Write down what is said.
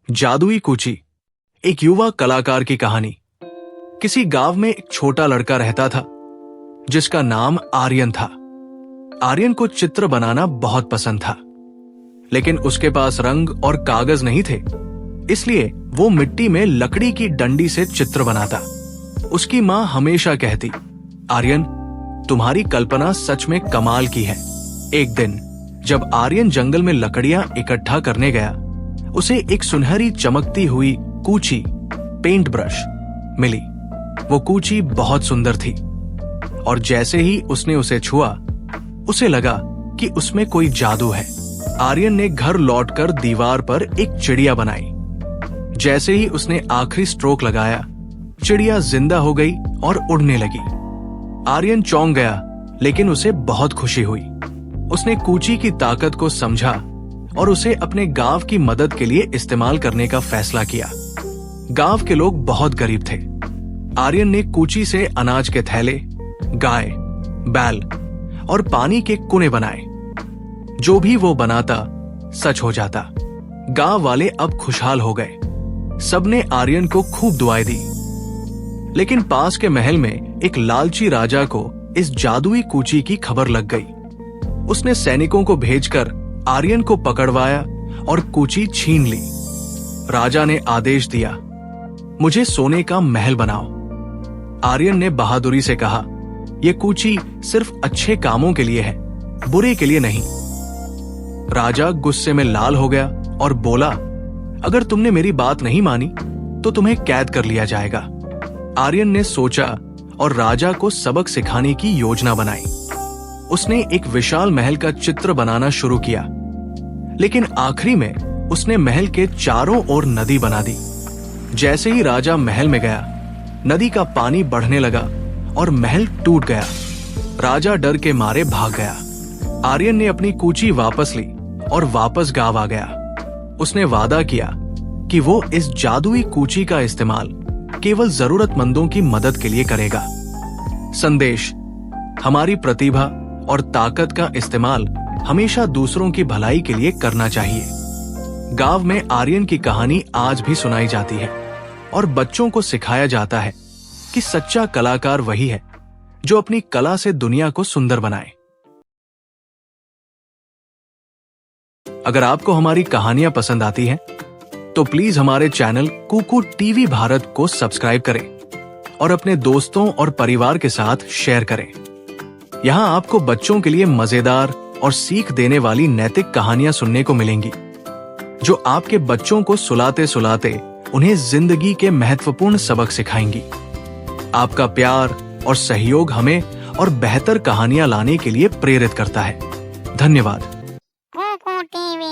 जादुई कूची, एक युवा कलाकार की कहानी। किसी गांव में एक छोटा लड़का रहता था जिसका नाम आर्यन था। आर्यन को चित्र बनाना बहुत पसंद था, लेकिन उसके पास रंग और कागज नहीं थे, इसलिए वो मिट्टी में लकड़ी की डंडी से चित्र बनाता। उसकी मां हमेशा कहती, आर्यन, तुम्हारी कल्पना सच में कमाल की है। एक दिन जब आर्यन जंगल में लकड़ियां इकट्ठा करने गया, उसे एक सुनहरी चमकती हुई कूची पेंट ब्रश मिली। वो कूची बहुत सुंदर थी और जैसे ही उसने उसे छुआ, उसे लगा कि उसमें कोई जादू है। आर्यन ने घर लौटकर दीवार पर एक चिड़िया बनाई। जैसे ही उसने आखिरी स्ट्रोक लगाया, चिड़िया जिंदा हो गई और उड़ने लगी। आर्यन चौंक गया, लेकिन उसे बहुत खुशी हुई। उसने कूची की ताकत को समझा और उसे अपने गांव की मदद के लिए इस्तेमाल करने का फैसला किया। गांव के लोग बहुत गरीब थे। आर्यन ने कूची से अनाज के थैले, गाय, बैल और पानी के कुएं बनाए। जो भी वो बनाता सच हो जाता। गांव वाले अब खुशहाल हो गए। सबने आर्यन को खूब दुआएं दी। लेकिन पास के महल में एक लालची राजा को इस जादुई कूची की खबर लग गई। उसने सैनिकों को भेजकर आर्यन को पकड़वाया और कूची छीन ली। राजा ने आदेश दिया, मुझे सोने का महल बनाओ। आर्यन ने बहादुरी से कहा, यह कूची सिर्फ अच्छे कामों के लिए है, बुरे के लिए नहीं। राजा गुस्से में लाल हो गया और बोला, अगर तुमने मेरी बात नहीं मानी तो तुम्हें कैद कर लिया जाएगा। आर्यन ने सोचा और राजा को सबक सिखाने की योजना बनाई। उसने एक विशाल महल का चित्र बनाना शुरू किया, लेकिन आखिरी में उसने महल के चारों ओर नदी बना दी। जैसे ही राजा महल में गया, नदी का पानी बढ़ने लगा और महल टूट गया। राजा डर के मारे भाग गया। आर्यन ने अपनी कूची वापस ली और वापस गांव आ गया। उसने वादा किया कि वो इस जादुई कूची का इस्तेमाल केवल जरूरतमंदों की मदद के लिए करेगा। संदेश, हमारी प्रतिभा और ताकत का इस्तेमाल हमेशा दूसरों की भलाई के लिए करना चाहिए। गांव में आर्यन की कहानी आज भी सुनाई जाती है और बच्चों को सिखाया जाता है कि सच्चा कलाकार वही है जो अपनी कला से दुनिया को सुंदर बनाए। अगर आपको हमारी कहानियां पसंद आती हैं, तो प्लीज हमारे चैनल कुकू टीवी भारत को सब्सक्राइब करें और अपने दोस्तों और परिवार के साथ शेयर करें। यहाँ आपको बच्चों के लिए मजेदार और सीख देने वाली नैतिक कहानियां सुनने को मिलेंगी, जो आपके बच्चों को सुलाते सुलाते उन्हें जिंदगी के महत्वपूर्ण सबक सिखाएंगी। आपका प्यार और सहयोग हमें और बेहतर कहानियां लाने के लिए प्रेरित करता है। धन्यवाद। कुकू टीवी।